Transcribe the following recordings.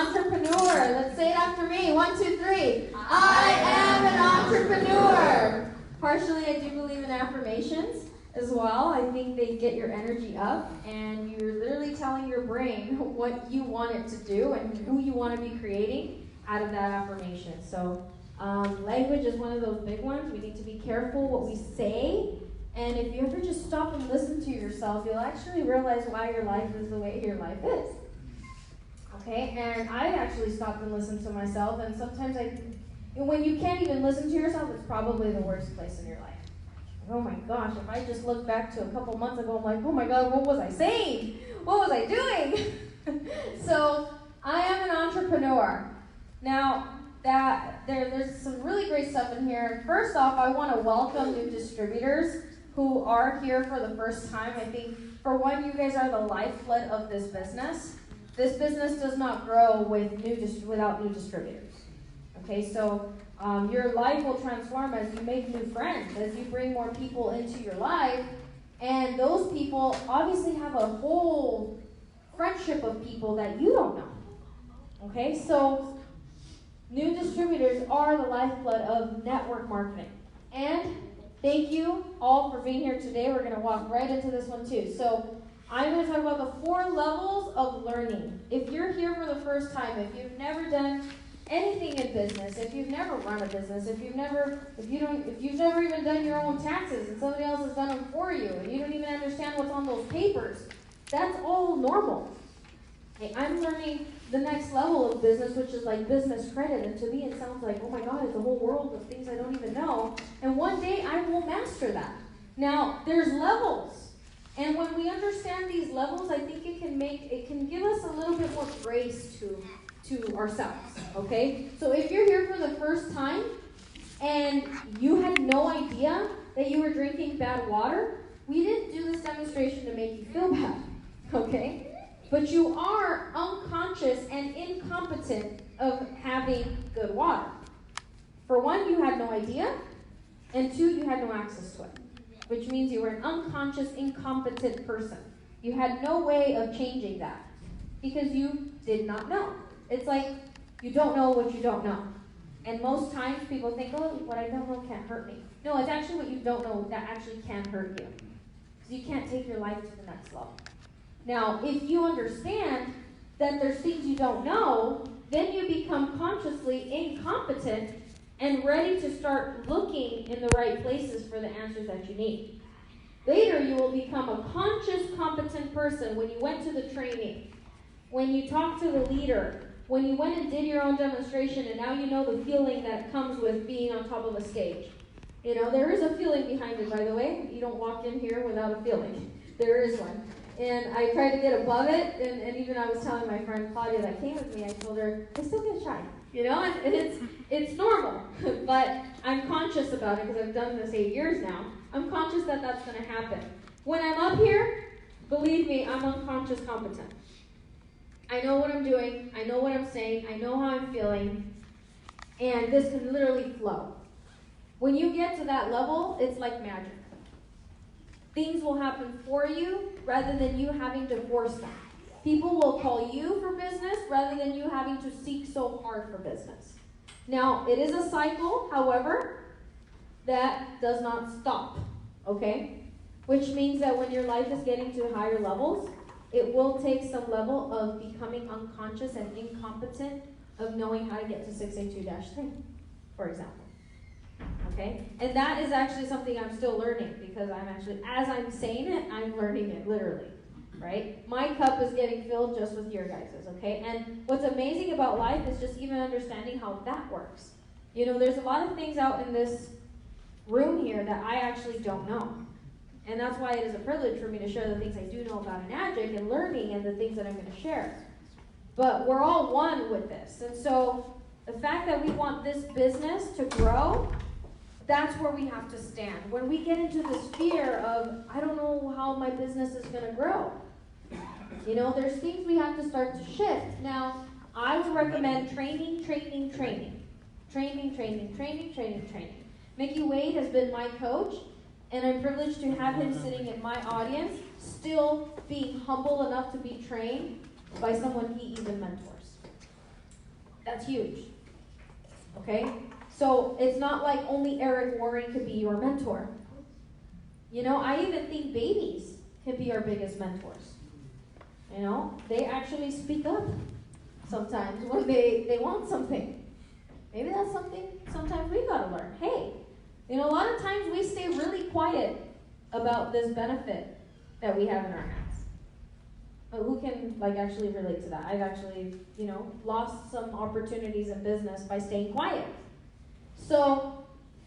entrepreneur. Let's say it after me. 1, 2, 3. I am an entrepreneur. Partially, I do believe in affirmations as well. I think they get your energy up, and you're literally telling your brain what you want it to do and who you want to be creating out of that affirmation. So language is one of those big ones. We need to be careful what we say. And if you ever just stop and listen to yourself, you'll actually realize why your life is the way your life is. Okay? And I actually stopped and listened to myself, and sometimes when you can't even listen to yourself, it's probably the worst place in your life. Oh my gosh, if I just look back to a couple months ago, I'm like, oh my God, what was I saying? What was I doing? So, I am an entrepreneur. Now, there's some really great stuff in here. First off, I want to welcome new distributors who are here for the first time. I think, for one, you guys are the lifeblood of this business. This business does not grow without new distributors. Okay, so your life will transform as you make new friends, as you bring more people into your life, and those people obviously have a whole friendship of people that you don't know. Okay, so new distributors are the lifeblood of network marketing. And thank you all for being here today. We're going to walk right into this one too. So I'm going to talk about the 4 levels of learning. If you're here for the first time, if you've never done anything in business, if you've never run a business, if you've never even done your own taxes and somebody else has done them for you and you don't even understand what's on those papers, that's all normal. Okay, I'm learning the next level of business, which is like business credit, and to me it sounds like, oh my God, it's a whole world of things I don't even know, and one day I will master that. Now, there's levels, and when we understand these levels, I think it can give us a little bit more grace to ourselves, okay? So if you're here for the first time and you had no idea that you were drinking bad water, we didn't do this demonstration to make you feel bad, okay? But you are unconscious and incompetent of having good water. For one, you had no idea, and 2, you had no access to it, which means you were an unconscious, incompetent person. You had no way of changing that because you did not know. It's like you don't know what you don't know. And most times people think, oh, what I don't know can't hurt me. No, it's actually what you don't know that actually can hurt you. Because you can't take your life to the next level. Now, if you understand that there's things you don't know, then you become consciously incompetent and ready to start looking in the right places for the answers that you need. Later, you will become a conscious, competent person when you went to the training, when you talked to the leader, when you went and did your own demonstration, and now you know the feeling that comes with being on top of a stage. You know, there is a feeling behind it, by the way. You don't walk in here without a feeling. There is one. And I try to get above it, and even I was telling my friend Claudia that came with me, I told her, I still get shy, you know, and it's normal, but I'm conscious about it because I've done this 8 years now. I'm conscious that that's going to happen. When I'm up here, believe me, I'm unconscious competent. I know what I'm doing, I know what I'm saying, I know how I'm feeling, and this can literally flow. When you get to that level, it's like magic. Things will happen for you rather than you having to force them. People will call you for business rather than you having to seek so hard for business. Now, it is a cycle, however, that does not stop, okay? Which means that when your life is getting to higher levels, it will take some level of becoming unconscious and incompetent of knowing how to get to 682-3, for example. Okay? And that is actually something I'm still learning because I'm actually, as I'm saying it, I'm learning it literally, right? My cup is getting filled just with your guys's, okay? And what's amazing about life is just even understanding how that works. You know, there's a lot of things out in this room here that I actually don't know. And that's why it is a privilege for me to share the things I do know about Enagic and learning and the things that I'm going to share. But we're all one with this. And so the fact that we want this business to grow, that's where we have to stand. When we get into this fear of, I don't know how my business is going to grow, you know, there's things we have to start to shift. Now, I would recommend training. Mickey Wade has been my coach, and I'm privileged to have him sitting in my audience, still being humble enough to be trained by someone he even mentors. That's huge. Okay? So it's not like only Eric Warren could be your mentor. You know, I even think babies can be our biggest mentors. You know, they actually speak up sometimes when they want something. Maybe that's something sometimes we gotta learn. Hey, you know, a lot of times we stay really quiet about this benefit that we have in our hands. But who can actually relate to that? I've actually, lost some opportunities in business by staying quiet. So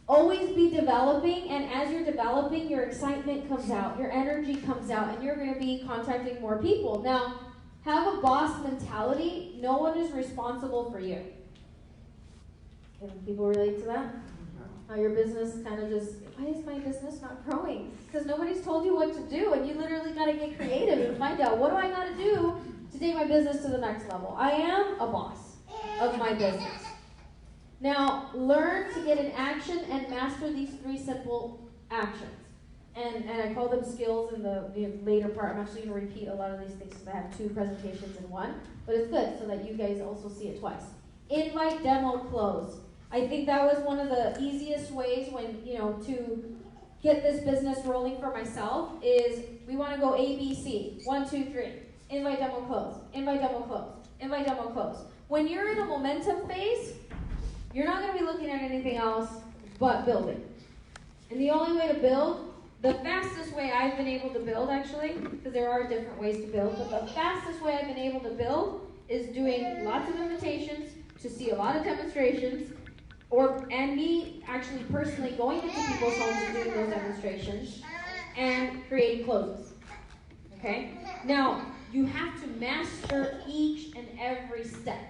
always be developing, and as you're developing, your excitement comes out, your energy comes out, and you're going to be contacting more people. Now, have a boss mentality. No one is responsible for you. Can people relate to that? How your business kind of just, why is my business not growing? Because nobody's told you what to do, and you literally got to get creative and find out, what do I got to do to take my business to the next level? I am a boss of my business. Now, learn to get in action and master these 3 simple actions. And I call them skills in the later part. I'm actually going to repeat a lot of these things because I have 2 presentations in one. But it's good so that you guys also see it twice. Invite, demo, close. I think that was one of the easiest ways when, to get this business rolling for myself is we want to go A, B, C. 1, 2, 3. Invite, demo, close. Invite, demo, close. Invite, demo, close. When you're in a momentum phase, you're not going to be looking at anything else but building. And the only way to build, the fastest way I've been able to build actually, because there are different ways to build, but the fastest way I've been able to build is doing lots of invitations to see a lot of demonstrations, and me actually personally going into people's homes and doing those demonstrations and creating closes. Okay? Now, you have to master each and every step.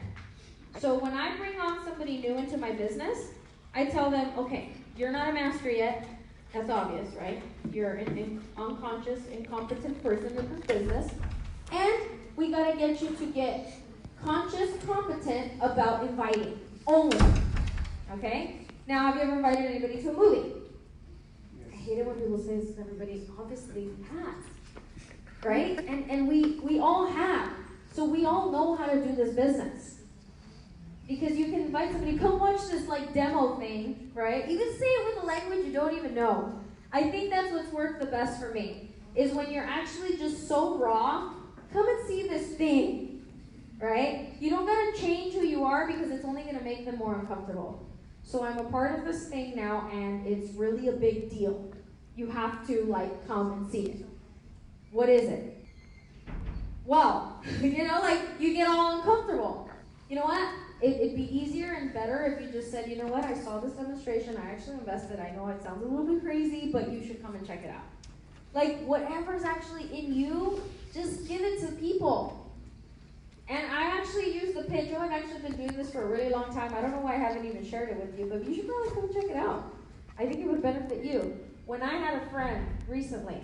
So when I bring on somebody new into my business, I tell them, okay, you're not a master yet. That's obvious, right? You're an unconscious, incompetent person in this business. And we got to get you to get conscious, competent about inviting only. Okay? Now, have you ever invited anybody to a movie? I hate it when people say this, everybody obviously has. Right? And we all have. So we all know how to do this business. Because you can invite somebody, come watch this demo thing, right? You can say it with a language you don't even know. I think that's what's worked the best for me, is when you're actually just so raw, come and see this thing, right? You don't gotta change who you are because it's only gonna make them more uncomfortable. So I'm a part of this thing now, and it's really a big deal. You have to come and see it. What is it? Well, you get all uncomfortable. You know what? It'd be easier and better if you just said, you know what, I saw this demonstration, I actually invested, I know it sounds a little bit crazy, but you should come and check it out. Whatever's actually in you, just give it to people. And I actually use the pitch. I've actually been doing this for a really long time. I don't know why I haven't even shared it with you, but you should probably come check it out. I think it would benefit you. When I had a friend recently,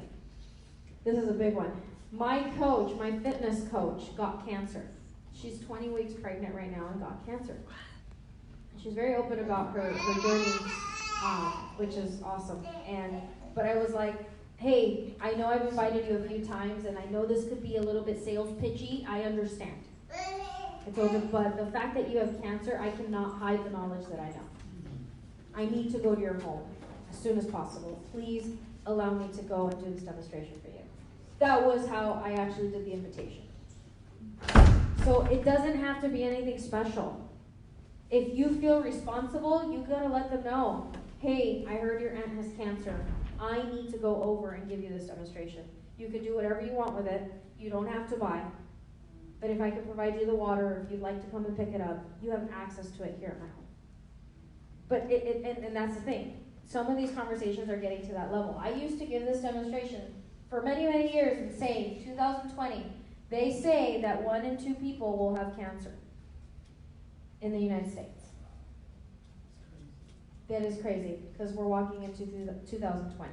this is a big one. My coach, my fitness coach, got cancer. She's 20 weeks pregnant right now and got cancer. She's very open about her journey, which is awesome. But I was like, hey, I know I've invited you a few times, and I know this could be a little bit sales pitchy. I understand. I told her, but the fact that you have cancer, I cannot hide the knowledge that I know. I need to go to your home as soon as possible. Please allow me to go and do this demonstration for you. That was how I actually did the invitation. So it doesn't have to be anything special. If you feel responsible, you gotta let them know, hey, I heard your aunt has cancer. I need to go over and give you this demonstration. You can do whatever you want with it. You don't have to buy. But if I can provide you the water, if you'd like to come and pick it up, you have access to it here at my home. But and that's the thing. Some of these conversations are getting to that level. I used to give this demonstration for many, many years and say, 2020, they say that 1 in 2 people will have cancer in the United States. That is crazy, because we're walking into 2020.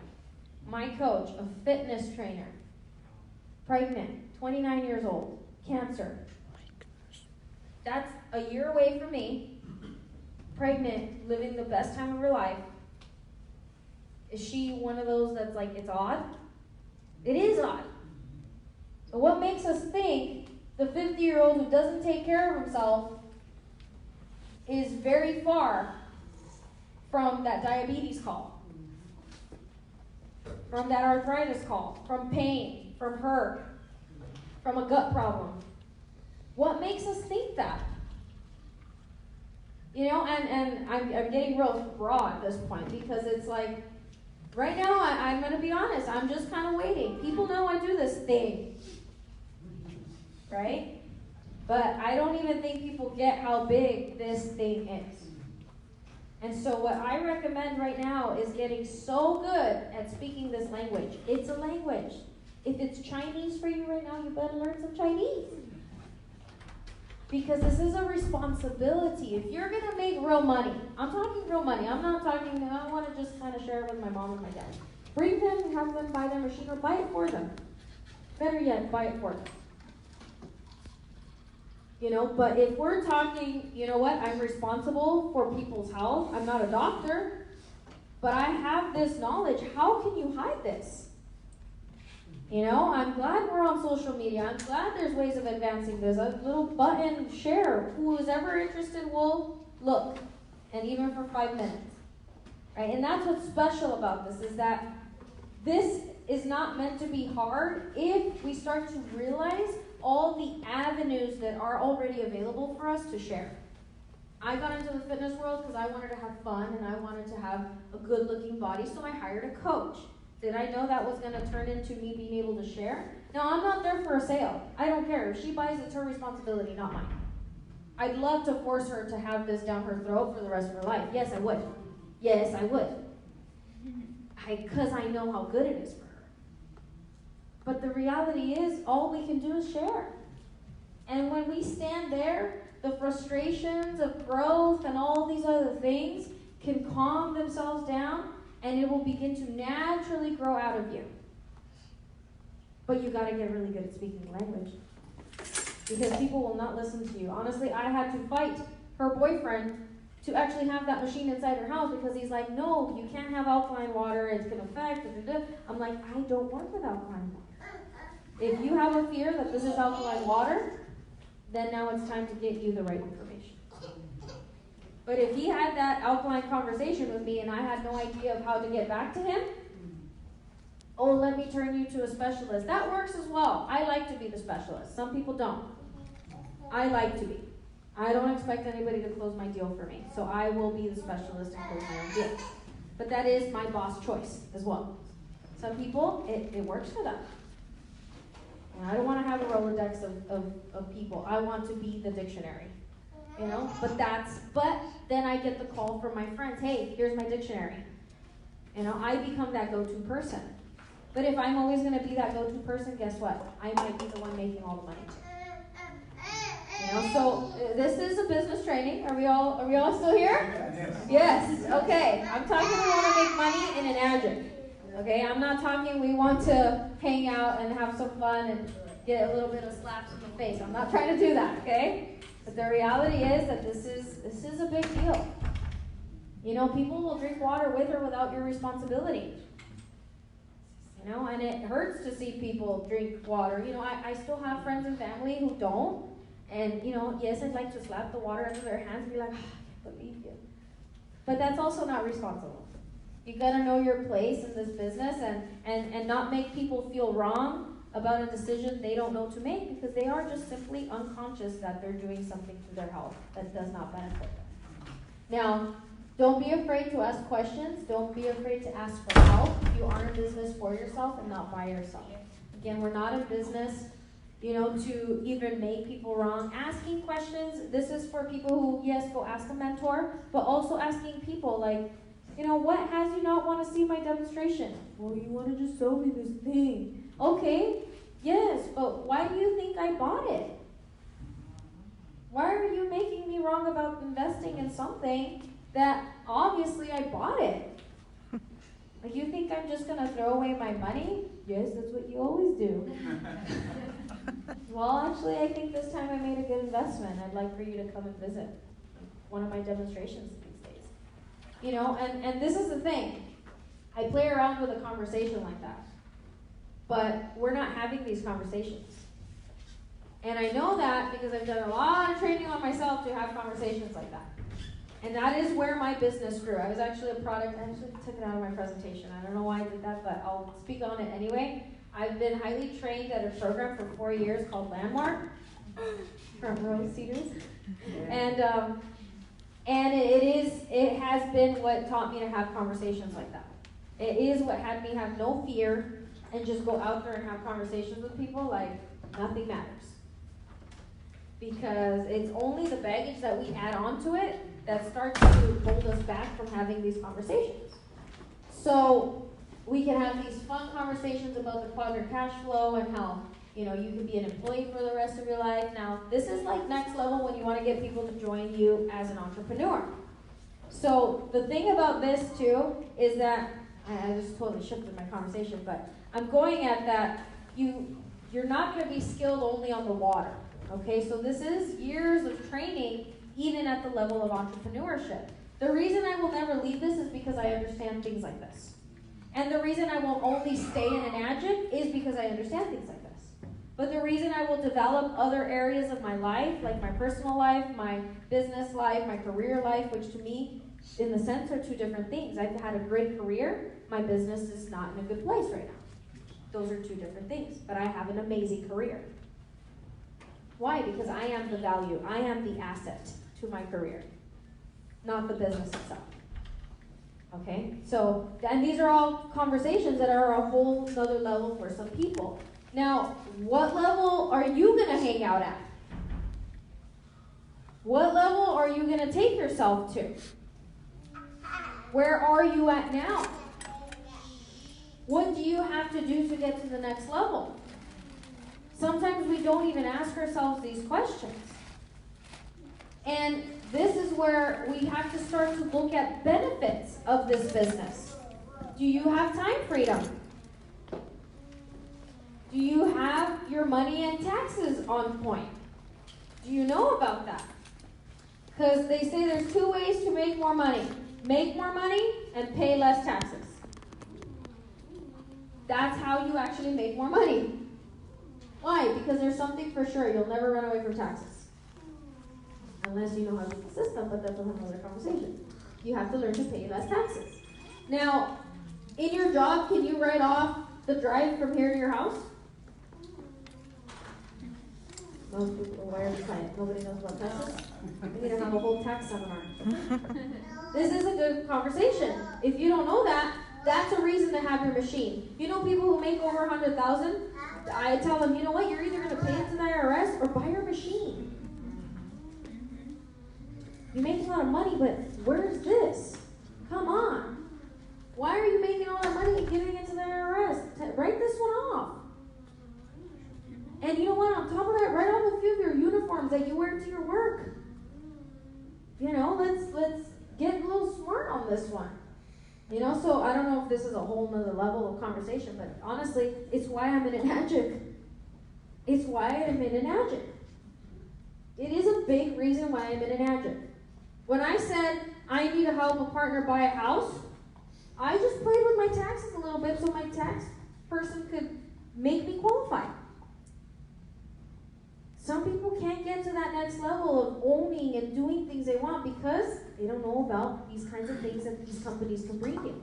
My coach, a fitness trainer, pregnant, 29 years old, cancer. That's a year away from me, pregnant, living the best time of her life. Is she one of those that's it's odd? It is odd. So what makes us think the 50-year-old who doesn't take care of himself is very far from that diabetes call, from that arthritis call, from pain, from hurt, from a gut problem. What makes us think that? You know, and I'm getting real raw at this point because it's like, right now, I'm going to be honest, I'm just kind of waiting. People know I do this thing, right? But I don't even think people get how big this thing is. And so what I recommend right now is getting so good at speaking this language. It's a language. If it's Chinese for you right now, you better learn some Chinese. Because this is a responsibility. If you're going to make real money, I'm talking real money. I'm not talking, I want to just kind of share it with my mom and my dad. Bring them, have them buy their machine, or buy it for them. Better yet, buy it for them. You know, but if we're talking, you know what, I'm responsible for people's health. I'm not a doctor, but I have this knowledge. How can you hide this? You know, I'm glad we're on social media. I'm glad there's ways of advancing this. A little button, share. Who is ever interested will look, and even for 5 minutes. Right? And that's what's special about this, is that this is not meant to be hard if we start to realize all the avenues that are already available for us to share. I got into the fitness world because I wanted to have fun and I wanted to have a good-looking body, so I hired a coach. Did I know that was going to turn into me being able to share? No, I'm not there for a sale. I don't care. If she buys, it's her responsibility, not mine. I'd love to force her to have this down her throat for the rest of her life. Yes, I would. Yes, I would. Because I know how good it is for her. But the reality is, all we can do is share. And when we stand there, the frustrations of growth and all these other things can calm themselves down, and it will begin to naturally grow out of you. But you got to get really good at speaking the language, because people will not listen to you. Honestly, I had to fight her boyfriend to actually have that machine inside her house, because he's like, no, you can't have alkaline water, it's going to affect, I'm like, I don't work with alkaline water. If you have a fear that this is alkaline water, then now it's time to get you the right information. But if he had that alkaline conversation with me and I had no idea of how to get back to him, oh, let me turn you to a specialist. That works as well. I like to be the specialist. Some people don't. I like to be. I don't expect anybody to close my deal for me. So I will be the specialist and close my own deal. But that is my boss choice as well. Some people, it works for them. And I don't want to have a Rolodex of people. I want to be the dictionary. You know? But then I get the call from my friends, hey, here's my dictionary. You know, I become that go-to person. But if I'm always going to be that go-to person, guess what? I might be the one making all the money too. You know, so this is a business training. Are we all still here? Yes. Okay. I'm talking we want to make money in Enagic. Okay, I'm not talking we want to hang out and have some fun and get a little bit of slaps in the face. I'm not trying to do that, okay? But the reality is that this is a big deal. You know, people will drink water with or without your responsibility. You know, and it hurts to see people drink water. You know, I still have friends and family who don't. And, you know, yes, I'd like to slap the water into their hands and be like, oh, I can't believe you. But that's also not responsible. You got to know your place in this business and not make people feel wrong about a decision they don't know to make, because they are just simply unconscious that they're doing something to their health that does not benefit them. Now, don't be afraid to ask questions. Don't be afraid to ask for help. You are in business for yourself and not by yourself. Again, we're not in business, you know, to even make people wrong. Asking questions, this is for people who, yes, go ask a mentor, but also asking people like, you know, what has you not want to see my demonstration? Well, you want to just sell me this thing. Okay, yes, but why do you think I bought it? Why are you making me wrong about investing in something that obviously I bought it? Like, you think I'm just going to throw away my money? Yes, that's what you always do. Well, actually, I think this time I made a good investment. I'd like for you to come and visit one of my demonstrations these days. You know, and this is the thing. I play around with a conversation like that. But we're not having these conversations. And I know that because I've done a lot of training on myself to have conversations like that. And that is where my business grew. I was actually a product, I actually took it out of my presentation. I don't know why I did that, but I'll speak on it anyway. I've been highly trained at a program for 4 years called Landmark, front row seaters. And it has been what taught me to have conversations like that. It is what had me have no fear and just go out there and have conversations with people like nothing matters. Because it's only the baggage that we add onto it that starts to hold us back from having these conversations. So we can have these fun conversations about the quadrant cash flow and how, you know, you could be an employee for the rest of your life. Now, this is like next level when you want to get people to join you as an entrepreneur. So the thing about this too is that, I just totally shifted my conversation, but I'm going at that you're not going to be skilled only on the water. Okay, so this is years of training even at the level of entrepreneurship. The reason I will never leave this is because I understand things like this. And the reason I will only stay in Enagic is because I understand things like this. But the reason I will develop other areas of my life, like my personal life, my business life, my career life, which to me, in the sense, are two different things. I've had a great career. My business is not in a good place right now. Those are two different things. But I have an amazing career. Why? Because I am the value. I am the asset to my career, not the business itself. Okay? So, and these are all conversations that are a whole other level for some people. Now, what level are you going to hang out at? What level are you going to take yourself to? Where are you at now? What do you have to do to get to the next level? Sometimes we don't even ask ourselves these questions. And this is where we have to start to look at benefits of this business. Do you have time freedom? Do you have your money and taxes on point? Do you know about that? Because they say there's 2 ways to make more money. Make more money and pay less taxes. That's how you actually make more money. Why? Because there's something for sure. You'll never run away from taxes. Unless you know how to use the system, but that's another conversation. You have to learn to pay less taxes. Now, in your job, can you write off the drive from here to your house? Most people, why are you quiet? Nobody knows about taxes? We need to have a whole tax seminar. This is a good conversation. If you don't know that, that's a reason to have your machine. You know people who make over 100,000? I tell them, you know what? You're either going to pay it to the IRS or buy your machine. You make a lot of money, but where's this? Come on. Why are you making all that money and giving it to the IRS? Write this one off. And you know what? On top of that, write off a few of your uniforms that you wear to your work. You know, let's get a little smart on this one. You know, so I don't know if this is a whole nother level of conversation, but honestly, it's why I'm in Enagic. It's why I'm in Enagic. It is a big reason why I'm in Enagic. When I said I need to help a partner buy a house, I just played with my taxes a little bit so my tax person could make me qualify. Some people can't get to that next level of owning and doing things they want because they don't know about these kinds of things that these companies can bring you.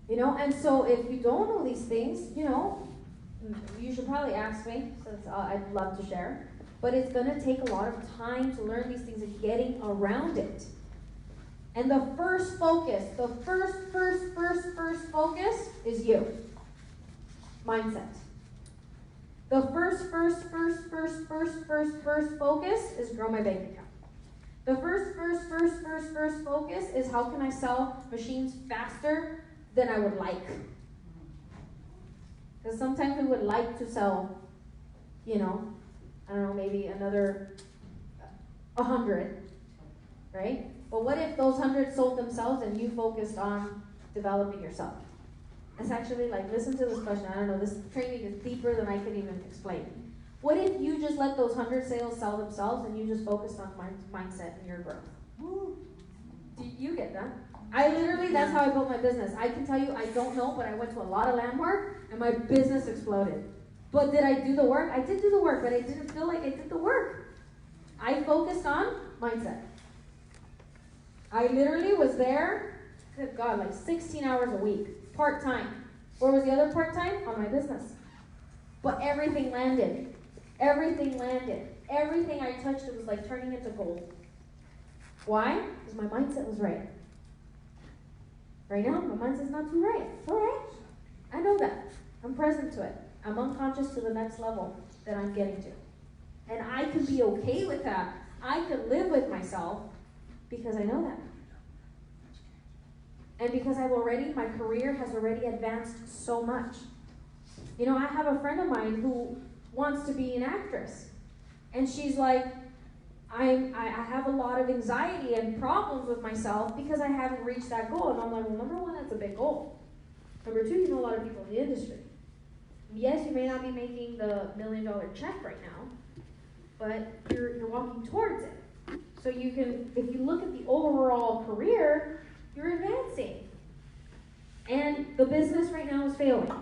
You know, and so if you don't know these things, you know, you should probably ask me, since I'd love to share. But it's going to take a lot of time to learn these things and getting around it. And the first focus, the first focus is you. Mindset. The first focus is grow my bank account. The first focus is how can I sell machines faster than I would like. Because sometimes we would like to sell, you know, I don't know, maybe another 100, right? But what if those 100 sold themselves and you focused on developing yourself? It's actually like, listen to this question. I don't know, this training is deeper than I could even explain. What if you just let those 100 sales sell themselves and you just focused on mindset and your growth? Do you get that? That's how I built my business. I can tell you, I don't know, but I went to a lot of Landmark and my business exploded. But did I do the work? I did do the work, but I didn't feel like I did the work. I focused on mindset. I literally was there, good God, like 16 hours a week, part-time. Where was the other part-time? On my business. But everything landed. Everything landed. Everything I touched, it was like turning into gold. Why? Because my mindset was right. Right now, my mindset's not too right. It's all right. I know that. I'm present to it. I'm unconscious to the next level that I'm getting to. And I can be okay with that. I can live with myself because I know that. And because my career has already advanced so much. You know, I have a friend of mine who wants to be an actress. And she's like, I have a lot of anxiety and problems with myself because I haven't reached that goal. And I'm like, well, number one, that's a big goal. Number two, you know a lot of people in the industry. Yes, you may not be making the $1 million check right now, but you're walking towards it. So you can, if you look at the overall career, you're advancing. And the business right now is failing.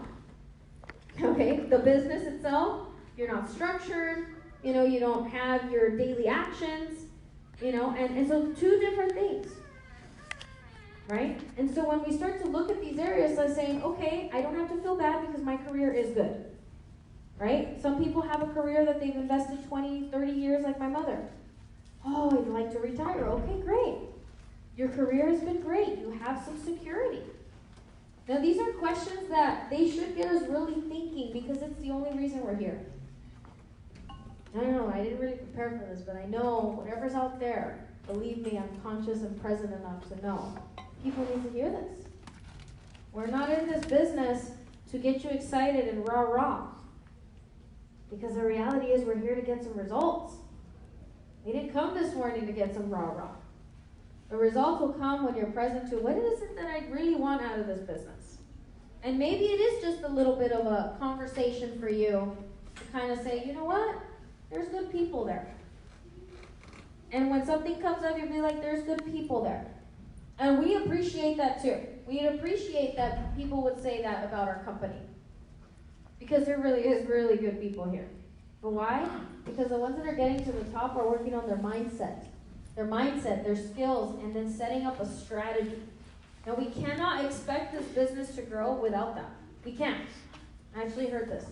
Okay, the business itself, you're not structured, you know, you don't have your daily actions, you know, and so two different things, right? And so when we start to look at these areas, like saying, okay, I don't have to feel bad because my career is good, right? Some people have a career that they've invested 20, 30 years, like my mother. Oh, I'd like to retire. Okay, great. Your career has been great. You have some security. Now, these are questions that they should get us really thinking because it's the only reason we're here. I don't know, I didn't really prepare for this, but I know whatever's out there, believe me, I'm conscious and present enough to know. People need to hear this. We're not in this business to get you excited and rah-rah. Because the reality is we're here to get some results. We didn't come this morning to get some rah-rah. The results will come when you're present to what is it that I really want out of this business. And maybe it is just a little bit of a conversation for you to kind of say, you know what? There's good people there. And when something comes up, you'll be like, there's good people there. And we appreciate that too. We appreciate that people would say that about our company. Because there really is really good people here. But why? Because the ones that are getting to the top are working on their mindset, their skills, and then setting up a strategy. Now, we cannot expect this business to grow without that. We can't. I actually heard this.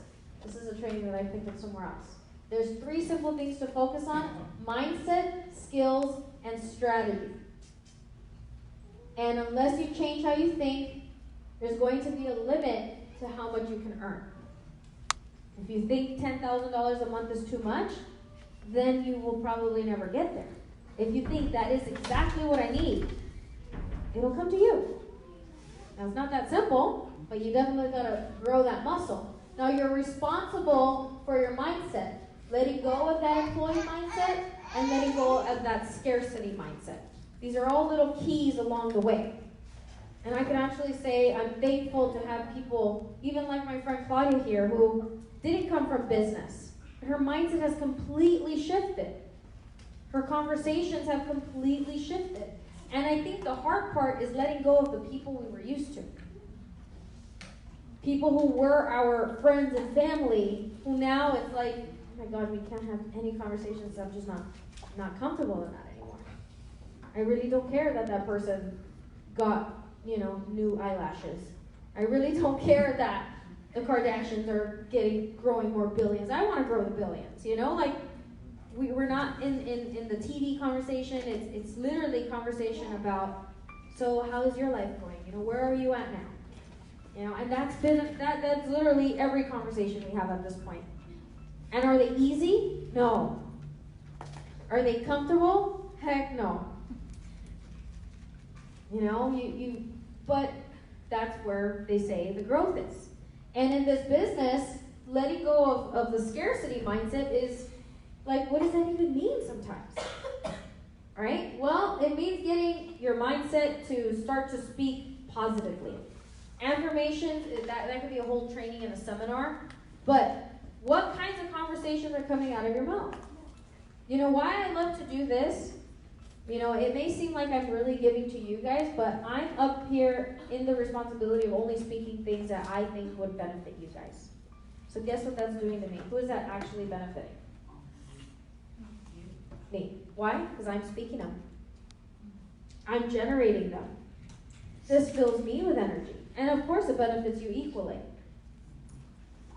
This is a training that I picked up somewhere else. There's 3 simple things to focus on: mindset, skills, and strategy. And unless you change how you think, there's going to be a limit to how much you can earn. If you think $10,000 a month is too much, then you will probably never get there. If you think that is exactly what I need, it'll come to you. Now, it's not that simple, but you definitely got to grow that muscle. Now, you're responsible for your mindset. Letting go of that employee mindset and letting go of that scarcity mindset. These are all little keys along the way. And I can actually say I'm thankful to have people, even like my friend Claudia here, who didn't come from business. Her mindset has completely shifted. Her conversations have completely shifted. And I think the hard part is letting go of the people we were used to. People who were our friends and family, who now it's like, oh my God, we can't have any conversations. I'm just not comfortable in that anymore. I really don't care that that person got, new eyelashes. I really don't care that the Kardashians are growing more billions. I want to grow the billions, we're not in the TV conversation. It's literally conversation about, so how is your life going? Where are you at now? And that's literally every conversation we have at this point. And are they easy? No. Are they comfortable? Heck no. But that's where they say the growth is. And in this business, letting go of the scarcity mindset is like, what does that even mean sometimes? All right? Well, it means getting your mindset to start to speak positively. Affirmations, that could be a whole training and a seminar. But what kinds of conversations are coming out of your mouth? Why I love to do this, it may seem like I'm really giving to you guys, but I'm up here in the responsibility of only speaking things that I think would benefit you guys. So guess what that's doing to me? Who is that actually benefiting? Me. Why? Because I'm speaking them. I'm generating them. This fills me with energy. And of course, it benefits you equally.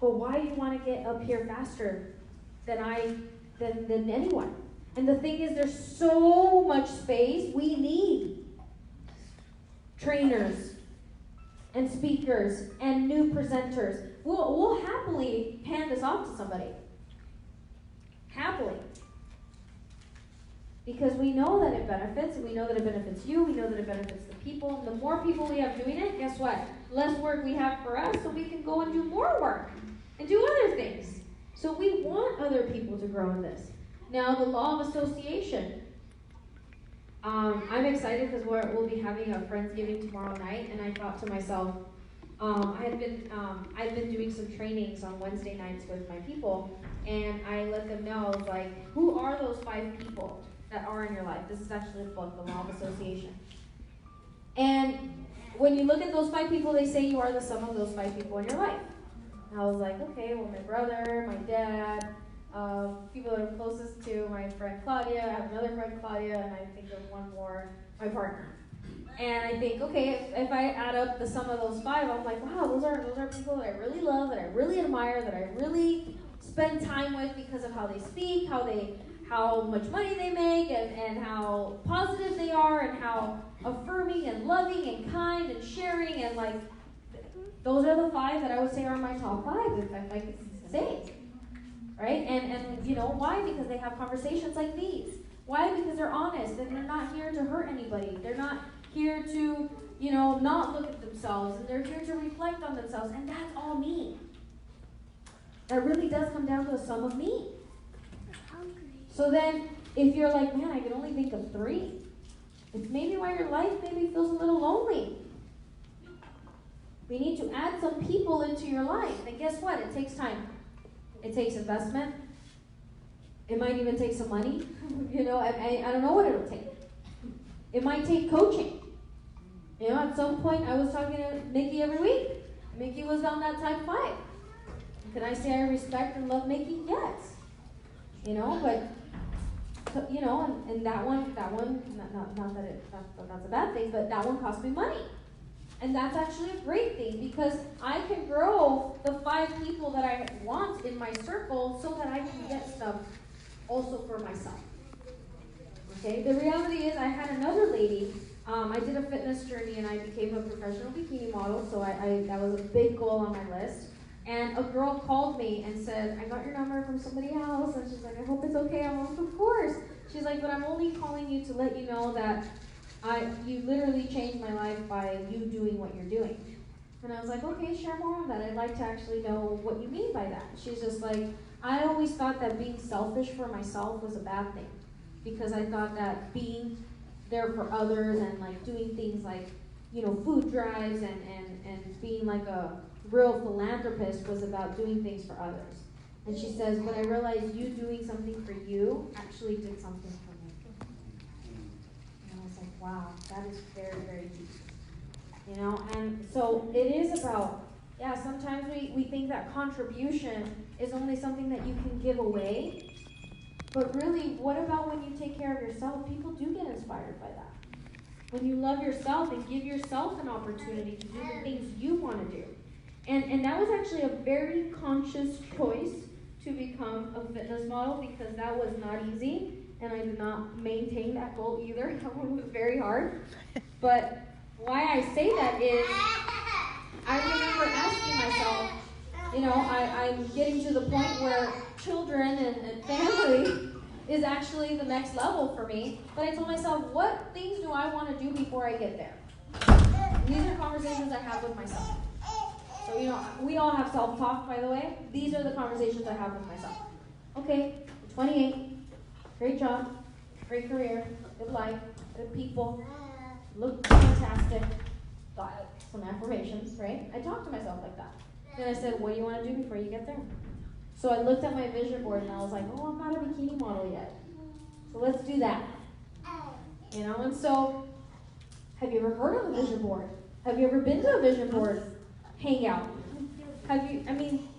But why do you want to get up here faster than anyone? And the thing is, there's so much space. We need trainers and speakers and new presenters. We'll happily hand this off to somebody. Happily. Because we know that it benefits, and we know that it benefits you, we know that it benefits the people. And the more people we have doing it, guess what? Less work we have for us, so we can go and do more work and do other things. So we want other people to grow in this. Now, the law of association. I'm excited because we'll be having a Friendsgiving tomorrow night, and I thought to myself, I've been doing some trainings on Wednesday nights with my people, and I let them know, like, who are those 5 people that are in your life? This is actually a book, The Law of Association. And when you look at those 5 people, they say you are the sum of those 5 people in your life. And I was like, okay, well, my brother, my dad, people that are closest to my friend Claudia. I have another friend Claudia, and I think there's one more, my partner. And I think, okay, if I add up the sum of those 5, I'm like, wow, those are people that I really love, that I really admire, that I really spend time with because of how they speak, how much money they make, and how positive they are, and how affirming and loving and kind and sharing, and like, those are the 5 that I would say are my top 5, if I could say. Right? And you know, why? Because they have conversations like these. Why? Because they're honest, and they're not here to hurt anybody. They're not here to, you know, not look at themselves, and they're here to reflect on themselves, and that's all me. That really does come down to a sum of me. So then, if you're like, man, I can only think of 3, it's maybe why your life maybe feels a little lonely. We need to add some people into your life, and guess what? It takes time. It takes investment. It might even take some money. You know, I don't know what it'll take. It might take coaching. You know, at some point, I was talking to Nikki every week. Mickey was on that type 5. Can I say I respect and love Mickey? Yes. You know, but, you know, and that one, not that that's a bad thing, but that one cost me money. And that's actually a great thing, because I can grow the 5 people that I want in my circle so that I can get stuff also for myself. Okay, the reality is I had another lady, I did a fitness journey and I became a professional bikini model, so that was a big goal on my list. And a girl called me and said, I got your number from somebody else, and she's like, I hope it's okay. I'm like, of course. She's like, but I'm only calling you to let you know that you literally changed my life by you doing what you're doing. And I was like, okay, share more on that. I'd like to actually know what you mean by that. She's just like, I always thought that being selfish for myself was a bad thing, because I thought that being there for others and like doing things like, you know, food drives and being like a real philanthropist was about doing things for others. And she says, but I realized you doing something for you actually did something for me. And I was like, wow, that is very, very deep. You know, and so it is about, yeah, sometimes we think that contribution is only something that you can give away. But really, what about when you take care of yourself? People do get inspired by that. When you love yourself and give yourself an opportunity to do the things you want to do. And that was actually a very conscious choice to become a fitness model, because that was not easy, and I did not maintain that goal either. That one was very hard. But why I say that is, I remember asking myself, you know, I'm getting to the point where children and family is actually the next level for me. But I told myself, what things do I want to do before I get there? And these are conversations I have with myself. So, you know, we all have self-talk, by the way. These are the conversations I have with myself. Okay, I'm 28, great job, great career, good life, good people, look fantastic, got some affirmations, right? I talk to myself like that. Then I said, what do you want to do before you get there? So I looked at my vision board and I was like, oh, I'm not a bikini model yet. So let's do that. You know, and so, have you ever heard of a vision board? Have you ever been to a vision board hangout?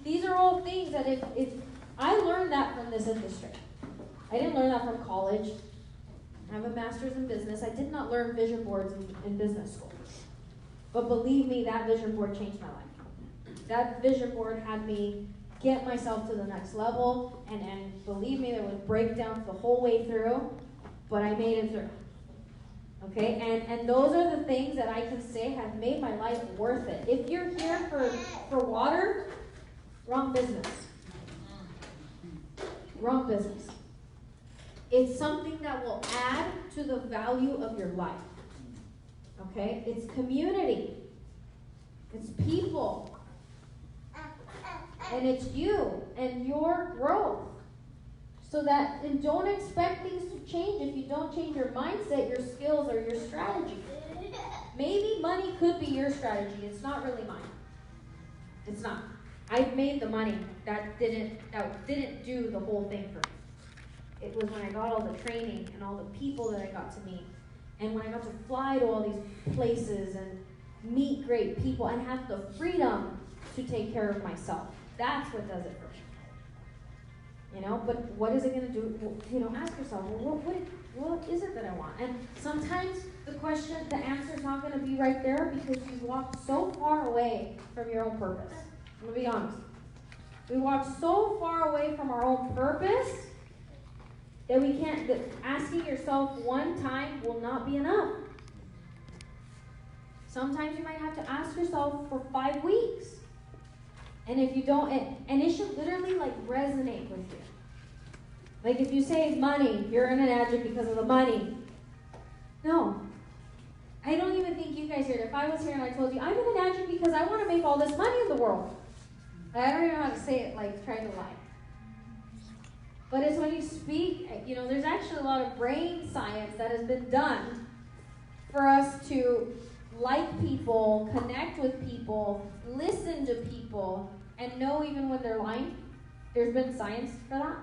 These are all things that if I learned that from this industry. I didn't learn that from college. I have a master's in business. I did not learn vision boards in business school. But believe me, that vision board changed my life. That vision board had me get myself to the next level, and believe me, there was breakdowns the whole way through, but I made it through. Okay, and those are the things that I can say have made my life worth it. If you're here for water, wrong business. Wrong business. It's something that will add to the value of your life. Okay? It's community. It's people. And it's you and your growth. So that, and don't expect things to change if you don't change your mindset, your skills, or your strategy. Maybe money could be your strategy. It's not really mine. It's not. I've made the money. That didn't do the whole thing for me. It was when I got all the training and all the people that I got to meet. And when I got to fly to all these places and meet great people and have the freedom to take care of myself. That's what does it for me. You know, but what is it going to do? You know, ask yourself, well, what is it that I want? And sometimes the answer is not going to be right there because you've walked so far away from your own purpose. I'm going to be honest. We walk so far away from our own purpose that asking yourself one time will not be enough. Sometimes you might have to ask yourself for 5 weeks. And if you don't, and it should literally resonate with you. Like if you say money, you're an Enagic because of the money. No. I don't even think you guys heard it. If I was here and I told you, I'm an Enagic because I want to make all this money in the world. I don't even know how to say it trying to lie. But it's when you speak, there's actually a lot of brain science that has been done for us to like people, connect with people, listen to people, and know even when they're lying. There's been science for that.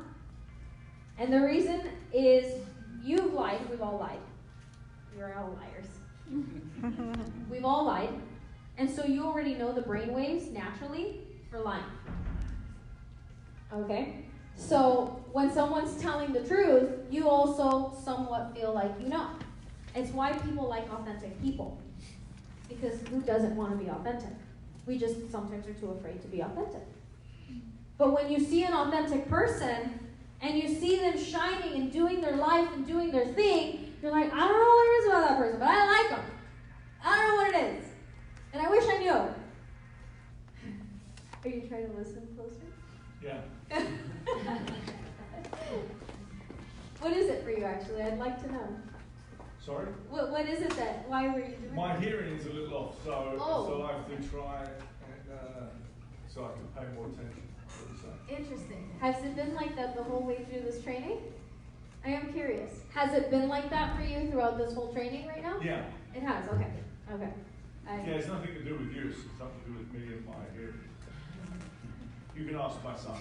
And the reason is you've lied. We've all lied. You're all liars. We've all lied. And so you already know the brain waves naturally for lying. Okay? So when someone's telling the truth, you also somewhat feel like you know. It's why people like authentic people. Because who doesn't want to be authentic? We just sometimes are too afraid to be authentic. But when you see an authentic person, and you see them shining and doing their life and doing their thing, you're like, I don't know what it is about that person, but I like them. I don't know what it is. And I wish I knew. Are you trying to listen closer? Yeah. What is it for you, actually? I'd like to know. Sorry? What is it why were you doing My that? hearing is a little off, so I have to try so I can pay more attention. Interesting. Has it been like that the whole way through this training? I am curious. Has it been like that for you throughout this whole training right now? Yeah. It has, okay. Yeah, it's nothing to do with you, it's something to do with me and my hearing. You can ask my son.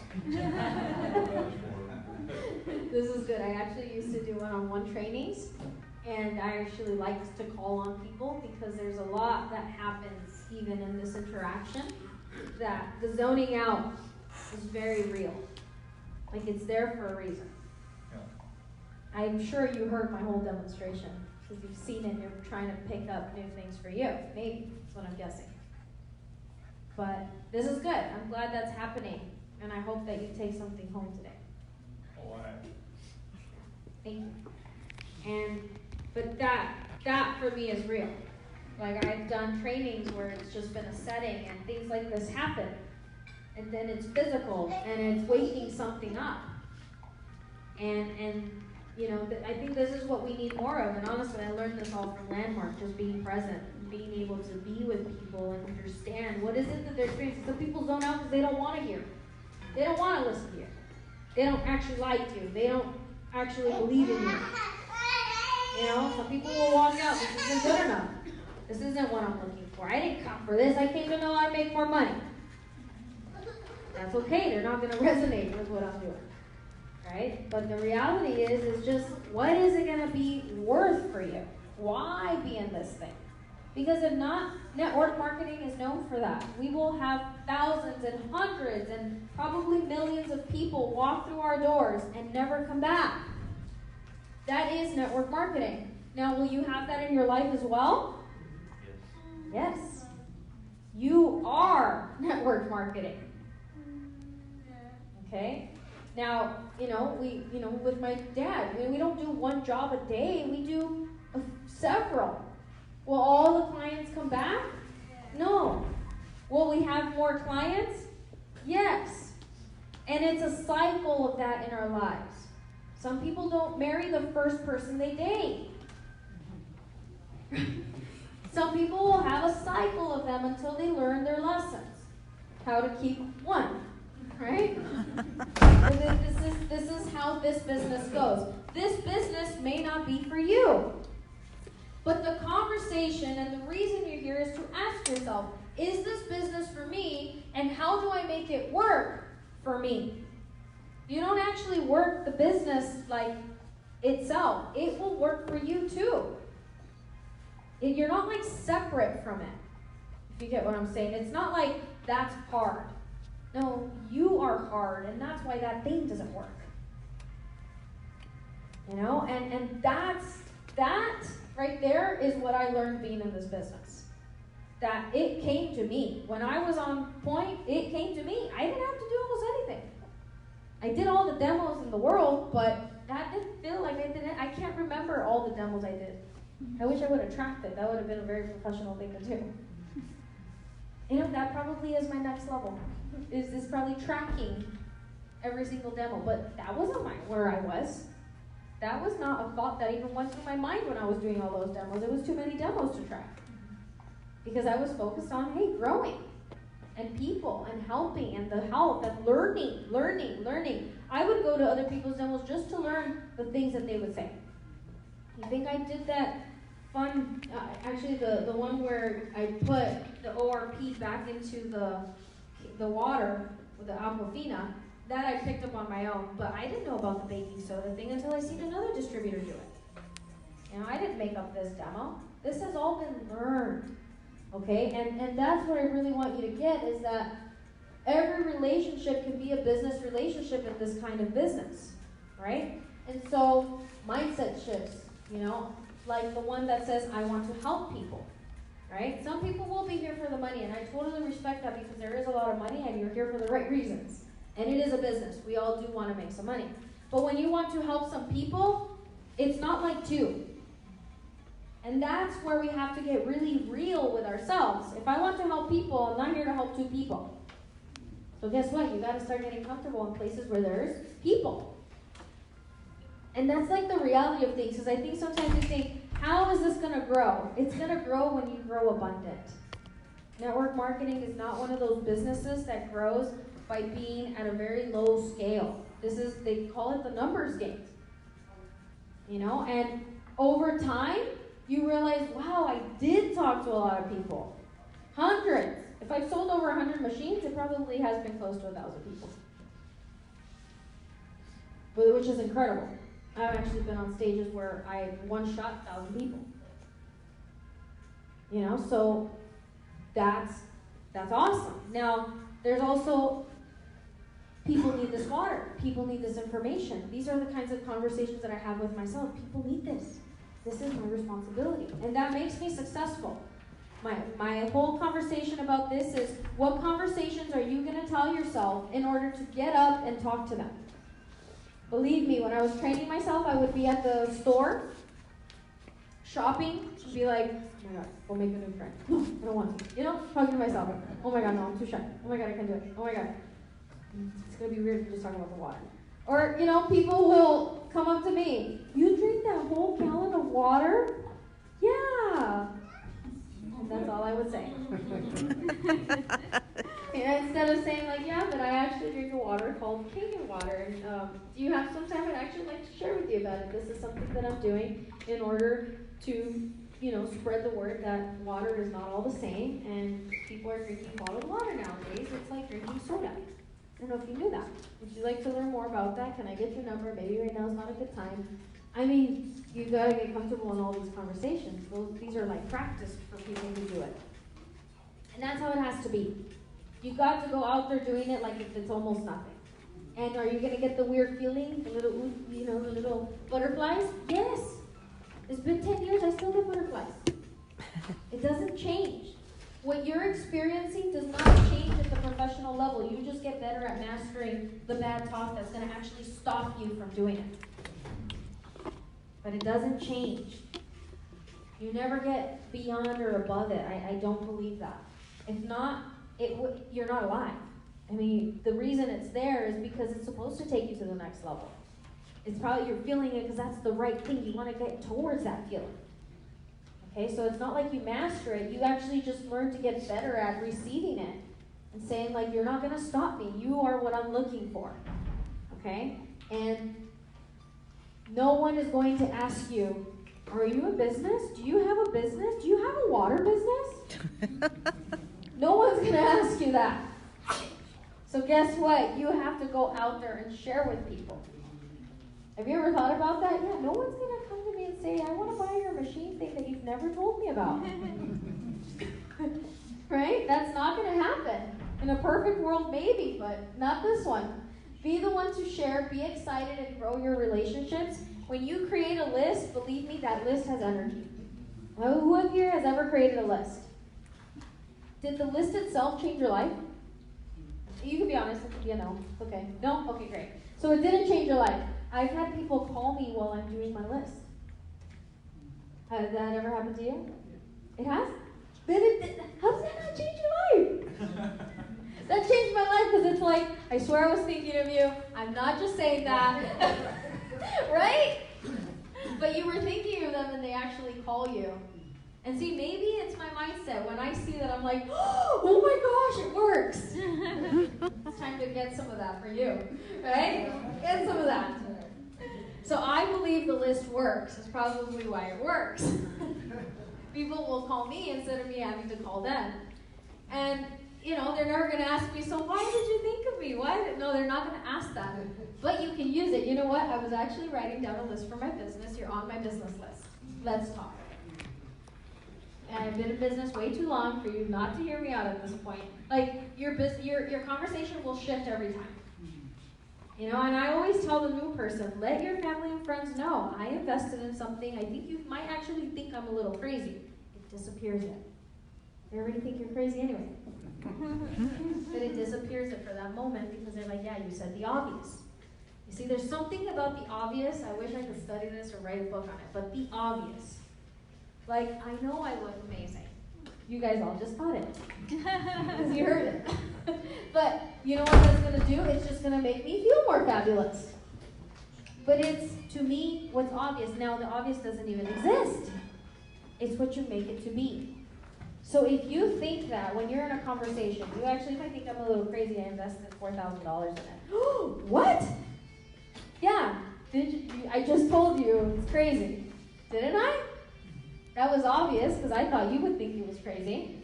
This is good. I actually used to do one-on-one trainings, and I actually like to call on people because there's a lot that happens even in this interaction that the zoning out is very real. It's there for a reason. Yeah. I'm sure you heard my whole demonstration because you've seen it and you're trying to pick up new things for you. Maybe, that's what I'm guessing. But this is good. I'm glad that's happening, and I hope that you take something home today. Oh, I am. Thank you. But that for me is real. I've done trainings where it's just been a setting and things like this happen. And then it's physical, and it's waking something up. And I think this is what we need more of. And honestly, I learned this all from Landmark, just being present, being able to be with people and understand what is it that they're experiencing. Some people zone out because they don't want to hear. They don't want to listen to you. They don't actually like you. They don't actually believe in you. Some people will walk out, this isn't good enough. This isn't what I'm looking for. I didn't come for this. I came to know how to make more money. That's okay. They're not going to resonate with what I'm doing. Right? But the reality is just what is it going to be worth for you? Why be in this thing? Because if not, network marketing is known for that. We will have thousands and hundreds and probably millions of people walk through our doors and never come back. That is network marketing. Now, will you have that in your life as well? Yes. Yes. You are network marketing. Okay? Now, with my dad, we don't do one job a day. We do several. Will all the clients come back? No. Will we have more clients? Yes. And it's a cycle of that in our lives. Some people don't marry the first person they date. Some people will have a cycle of them until they learn their lessons. How to keep one, right? This is how this business goes. This business may not be for you. But the conversation and the reason you're here is to ask yourself, is this business for me, and how do I make it work for me? You don't actually work the business like itself. It will work for you too. You're not like separate from it, if you get what I'm saying. It's not like that's hard. No, you are hard, and that's why that thing doesn't work. And that right there is what I learned being in this business. That it came to me. When I was on point, it came to me. I didn't have to do almost anything. I did all the demos in the world, but that didn't feel like I did it. I can't remember all the demos I did. I wish I would have tracked it. That would have been a very professional thing to do. That probably is my next level. Is probably tracking every single demo. But that wasn't where I was. That was not a thought that even went through my mind when I was doing all those demos. It was too many demos to track. Because I was focused on, growing. And people, and helping, and the health, and learning. I would go to other people's demos just to learn the things that they would say. You think I did that fun, actually the one where I put the ORP back into the water with the Aquafina, that I picked up on my own, but I didn't know about the baking soda thing until I seen another distributor do it. I didn't make up this demo. This has all been learned, okay? And that's what I really want you to get, is that every relationship can be a business relationship in this kind of business, right? And so, mindset shifts, like the one that says, I want to help people, right? Some people will be here for the money, and I totally respect that because there is a lot of money and you're here for the right reasons. And it is a business. We all do want to make some money. But when you want to help some people, it's not like two. And that's where we have to get really real with ourselves. If I want to help people, I'm not here to help two people. So guess what? You got to start getting comfortable in places where there's people. And that's like the reality of things, because I think sometimes we think, how is this going to grow? It's going to grow when you grow abundant. Network marketing is not one of those businesses that grows by being at a very low scale. They call it the numbers game. And over time, you realize, wow, I did talk to a lot of people. Hundreds. If I've sold over 100 machines, it probably has been close to 1,000 people. Which is incredible. I've actually been on stages where I one-shot 1,000 people. So that's awesome. Now, there's also, people need this water. People need this information. These are the kinds of conversations that I have with myself. People need this. This is my responsibility. And that makes me successful. My whole conversation about this is, what conversations are you going to tell yourself in order to get up and talk to them? Believe me, when I was training myself, I would be at the store, shopping, and be like, oh my God, go make a new friend. No, I don't want to. Talking to myself. Oh my God, no, I'm too shy. Oh my God, I can't do it. Oh my God. It's going to be weird if you're just talking about the water. Or, people will come up to me. You drink that whole gallon of water? Yeah. And that's all I would say. Instead of saying but I actually drink a water called Kangen water. And do you have some time? I'd actually like to share with you about it. This is something that I'm doing in order to, spread the word that water is not all the same, and people are drinking bottled water nowadays. It's like drinking soda. I don't know if you knew that. Would you like to learn more about that? Can I get your number? Maybe right now is not a good time. You gotta get comfortable in all these conversations. These are like practice for people who do it. And that's how it has to be. You got to go out there doing it like if it's almost nothing. And are you going to get the weird feeling, the little, the little butterflies? Yes. It's been 10 years, I still get butterflies. It doesn't change. What you're experiencing does not change at the professional level. You just get better at mastering the bad talk that's going to actually stop you from doing it. But it doesn't change. You never get beyond or above it. I don't believe that. If not, you're not alive. I mean, the reason it's there is because it's supposed to take you to the next level. It's probably you're feeling it because that's the right thing. You want to get towards that feeling. Okay, so it's not like you master it. You actually just learn to get better at receiving it and saying, like, you're not going to stop me. You are what I'm looking for. Okay? And no one is going to ask you, are you a business? Do you have a business? Do you have a water business? No one's going to ask you that. So guess what? You have to go out there and share with people. Have you ever thought about that? Yeah, no one's going to come to me and say, I want to buy your machine thing that you've never told me about. Right? That's not going to happen. In a perfect world, maybe, but not this one. Be the one to share, be excited, and grow your relationships. When you create a list, believe me, that list has energy. Who of you has ever created a list? Did the list itself change your life? You can be honest. You know. Okay. No? Okay, great. So it didn't change your life. I've had people call me while I'm doing my list. Has that ever happened to you? It has? How does that not change your life? That changed my life because it's like, I swear I was thinking of you. I'm not just saying that. Right? But you were thinking of them and they actually call you. And see, maybe it's my mindset. When I see that, I'm like, oh my gosh, it works. It's time to get some of that for you. Right? Get some of that. So I believe the list works. That's probably why it works. People will call me instead of me having to call them. And, they're never going to ask me, so why did you think of me? No, they're not going to ask that. But you can use it. You know what? I was actually writing down a list for my business. You're on my business list. Let's talk. And I've been in business way too long for you not to hear me out at this point. Like, your conversation will shift every time. And I always tell the new person, let your family and friends know I invested in something. I think you might actually think I'm a little crazy. It disappears it. They already think you're crazy anyway. But it disappears it for that moment because they're like, yeah, you said the obvious. You see, there's something about the obvious. I wish I could study this or write a book on it. But the obvious. Like, I know I look amazing. You guys all just got it. Because you heard it. But you know what that's going to do? It's just going to make me feel more fabulous. But it's, to me, what's obvious. Now, the obvious doesn't even exist. It's what you make it to be. So if you think that when you're in a conversation, you actually might think I'm a little crazy. I invested $4,000 in it. What? Yeah. I just told you it's crazy. Didn't I? That was obvious because I thought you would think he was crazy.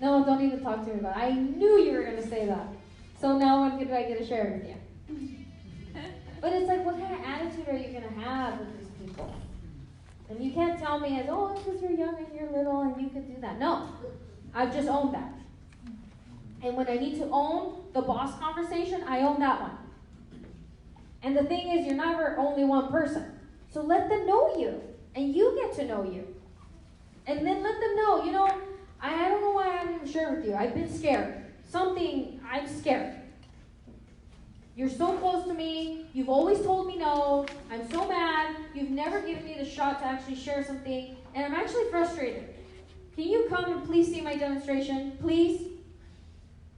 No, don't even talk to me about it. I knew you were going to say that. So now when do I get to share it with you? But it's like, what kind of attitude are you going to have with these people? And you can't tell me as, oh, it's because you're young and you're little and you can do that. No, I've just owned that. And when I need to own the boss conversation, I own that one. And the thing is, you're never only one person. So let them know you. And you get to know you. And then let them know, I don't know why I haven't even shared with you. I've been scared. I'm scared. You're so close to me. You've always told me no. I'm so mad. You've never given me the shot to actually share something. And I'm actually frustrated. Can you come and please see my demonstration? Please?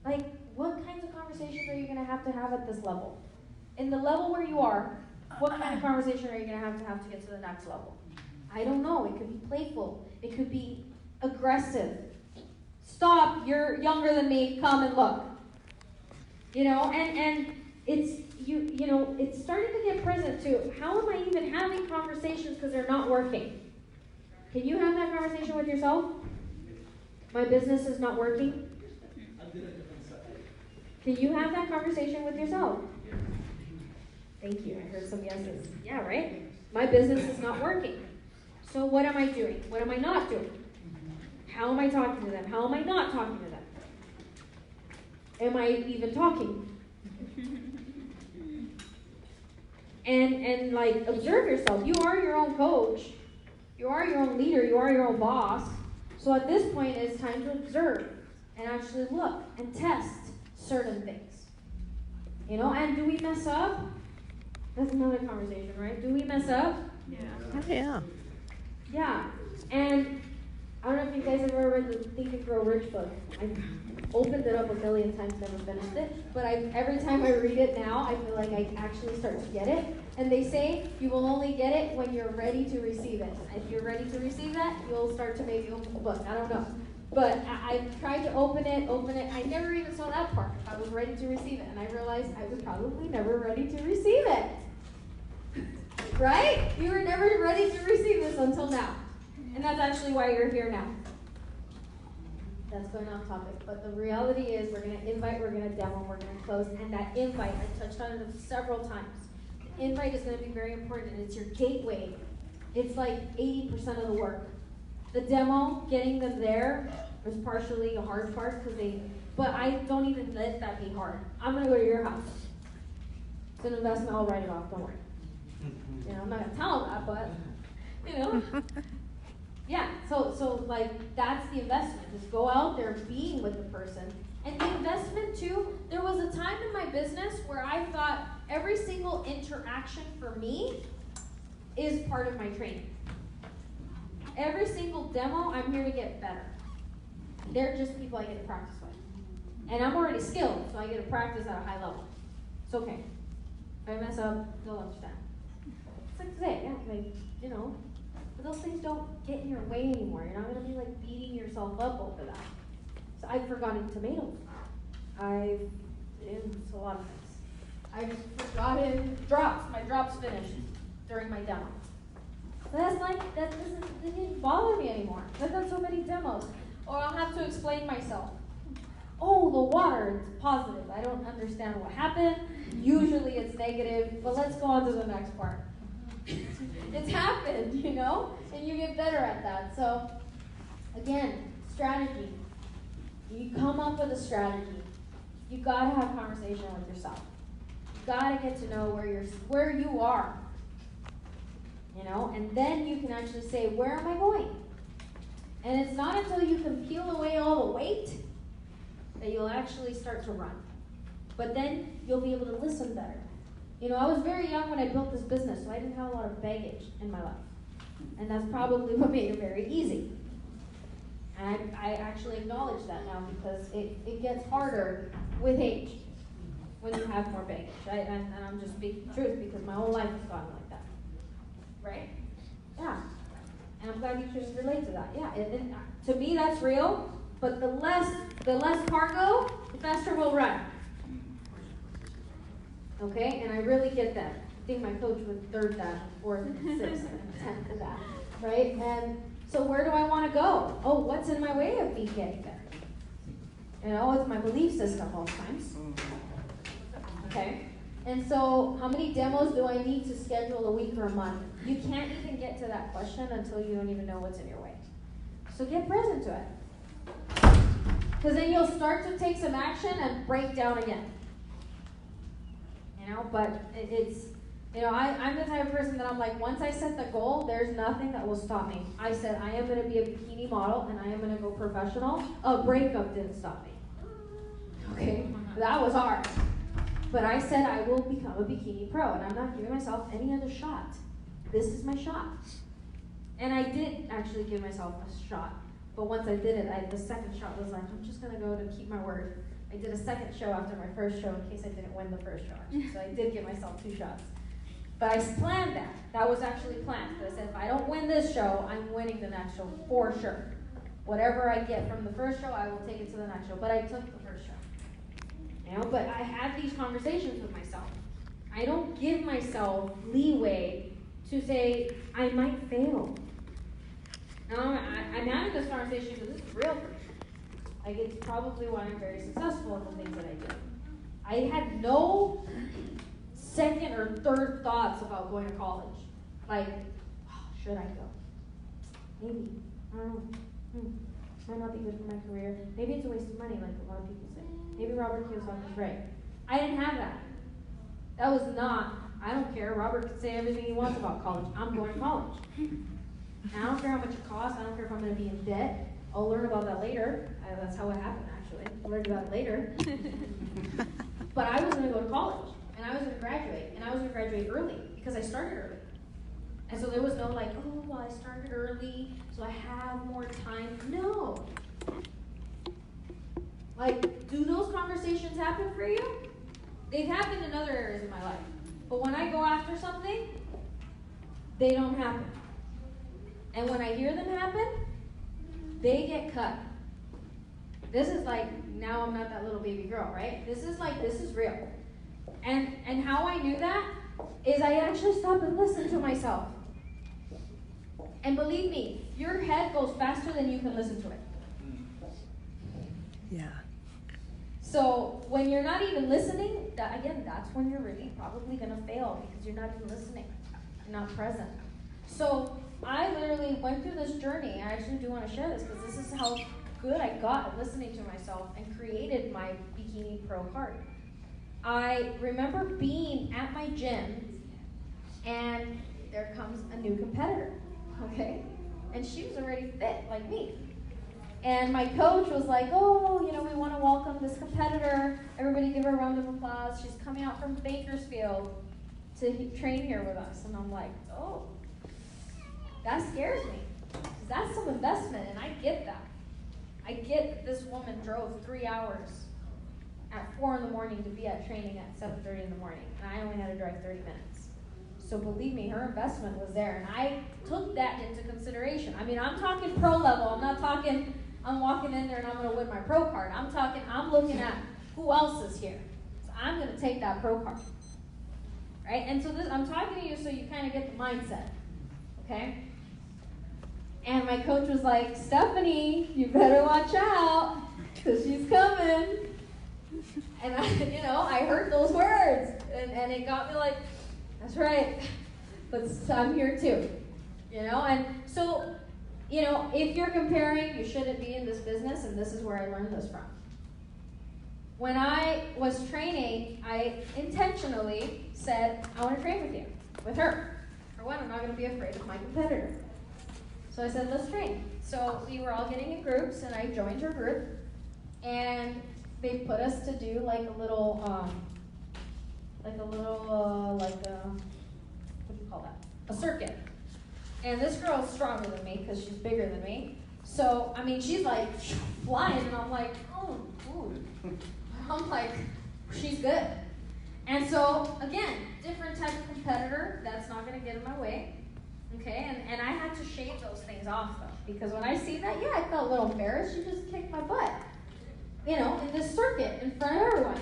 Like, what kinds of conversations are you going to have at this level? In the level where you are, what kind of conversation are you going to have to get to the next level? I don't know. It could be playful. It could be aggressive. Stop. You're younger than me. Come and look. And it's it's starting to get present to how am I even having conversations because they're not working? Can you have that conversation with yourself? My business is not working. Can you have that conversation with yourself? Thank you. I heard some yeses. Yeah, right? My business is not working. So what am I doing? What am I not doing? How am I talking to them? How am I not talking to them? Am I even talking? And like, observe yourself. You are your own coach. You are your own leader. You are your own boss. So at this point, it's time to observe and actually look and test certain things. You know, and do we mess up? That's another conversation, right? Do we mess up? Yeah. Oh, yeah. Yeah. And I don't know if you guys have ever read the Think and Grow Rich book. I opened it up a million times, never finished it. But every time I read it now, I feel like I actually start to get it. And they say you will only get it when you're ready to receive it. If you're ready to receive that, you'll start to maybe open the book. I don't know. But I tried to open it. I never even saw that part. I was ready to receive it. And I realized I was probably never ready to receive it. Right? You were never ready to receive this until now. And that's actually why you're here now. That's going off topic. But the reality is we're going to invite, we're going to demo, we're going to close. And that invite, I touched on it several times. The invite is going to be very important, and it's your gateway. It's like 80% of the work. The demo, getting them there, is partially a hard part, but I don't even let that be hard. I'm going to go to your house. It's an investment, I'll write it off, don't worry. You know, I'm not going to tell them that, but, you know. Yeah, so like, that's the investment. Just go out there being with the person. And the investment, too, there was a time in my business where I thought every single interaction for me is part of my training. Every single demo, I'm here to get better. They're just people I get to practice with. And I'm already skilled, so I get to practice at a high level. It's okay. If I mess up, they'll understand. It's like today, yeah, like, you know. But those things don't get in your way anymore. You're not going to be like beating yourself up over that. So I've forgotten tomatoes. It's a lot of things. I've forgotten drops. My drops finished during my demo. But that didn't bother me anymore. I've done so many demos. Or I'll have to explain myself. Oh, the water, it's positive. I don't understand what happened. Usually it's negative, but let's go on to the next part. It's happened, you know? And you get better at that. So, again, strategy. You come up with a strategy. You gotta have conversation with yourself. You gotta get to know where you are. You know, and then you can actually say, where am I going? And it's not until you can peel away all the weight that you'll actually start to run. But then you'll be able to listen better. You know, I was very young when I built this business, so I didn't have a lot of baggage in my life. And that's probably what made it very easy. And I actually acknowledge that now because it gets harder with age when you have more baggage. And I'm just speaking the truth because my whole life has gone like that. Right? Yeah. And I'm glad you can relate to that. Yeah. And to me, that's real. But the less cargo, the faster we'll run. Okay? And I really get that. I think my coach would third that, fourth, sixth, and 10th of that. Right? And so where do I want to go? Oh, what's in my way of me getting there? You know, it's my belief system most times. Okay? And so how many demos do I need to schedule a week or a month? You can't even get to that question until you don't even know what's in your way. So get present to it. Because then you'll start to take some action and break down again. You know, but it's, you know, I'm the type of person that I'm like, once I set the goal, there's nothing that will stop me. I said, I am going to be a bikini model and I am going to go professional. A breakup didn't stop me. Okay? That was hard. But I said I will become a bikini pro and I'm not giving myself any other shot. This is my shot. And I did actually give myself a shot. But once I did it, the second shot was like, I'm just going to go to keep my word. I did a second show after my first show in case I didn't win the first show. Actually. So I did give myself 2 shots. But I planned that. That was actually planned. But I said, if I don't win this show, I'm winning the next show for sure. Whatever I get from the first show, I will take it to the next show. But I took the first show. You know, but I have these conversations with myself. I don't give myself leeway to say, I might fail. Now, I'm having this conversation because this is real for me. Like, it's probably why I'm very successful in the things that I do. I had no second or third thoughts about going to college. Like, oh, should I go? Maybe. I don't know. Might not be good for my career. Maybe it's a waste of money, like a lot of people say. Maybe Robert Kiyosaki is right. I didn't have that. That was not, I don't care. Robert can say everything he wants about college. I'm going to college. And I don't care how much it costs. I don't care if I'm going to be in debt. I'll learn about that later. That's how it happened, actually. I learned about it later. But I was going to go to college. And I was going to graduate. And I was going to graduate early because I started early. And so there was no like, oh, well, I started early, so I have more time. No. Like, do those conversations happen for you? They've happened in other areas of my life. But when I go after something, they don't happen. And when I hear them happen, they get cut. This is like, now I'm not that little baby girl, right? This is like, this is real. And how I knew that is I actually stopped and listened to myself. And believe me, your head goes faster than you can listen to it. Yeah. So when you're not even listening, that's when you're really probably going to fail because you're not even listening. You're not present. So I literally went through this journey. I actually do want to share this because this is how good I got at listening to myself and created my Bikini Pro card. I remember being at my gym and there comes a new competitor, okay? And she was already fit like me. And my coach was like, oh, we want to welcome this competitor. Everybody give her a round of applause. She's coming out from Bakersfield to train here with us. And I'm like, oh, that scares me. That's some investment, and I get that. I get that this woman drove 3 hours at 4 in the morning to be at training at 7:30 in the morning, and I only had to drive 30 minutes. So believe me, her investment was there, and I took that into consideration. I mean, I'm talking pro level. I'm not talking, I'm walking in there and I'm going to win my pro card. I'm talking, I'm looking at who else is here. So I'm going to take that pro card. Right? And so this, I'm talking to you so you kind of get the mindset. Okay? And my coach was like, Stephanie, you better watch out because she's coming. And I heard those words, and it got me like, that's right, but I'm here too, and so, if you're comparing, you shouldn't be in this business, and this is where I learned this from. When I was training, I intentionally said, I want to train with her. For one, I'm not going to be afraid of my competitor. So I said, let's train. So we were all getting in groups, and I joined her group, and they put us to do like a little, what do you call that? A circuit. And this girl is stronger than me because she's bigger than me. So, I mean, she's like flying, and I'm like, oh, ooh. I'm like, she's good. And so, again, different type of competitor, that's not going to get in my way. Okay, and I had to shave those things off, though, because when I see that, I felt a little embarrassed. She just kicked my butt, in this circuit in front of everyone.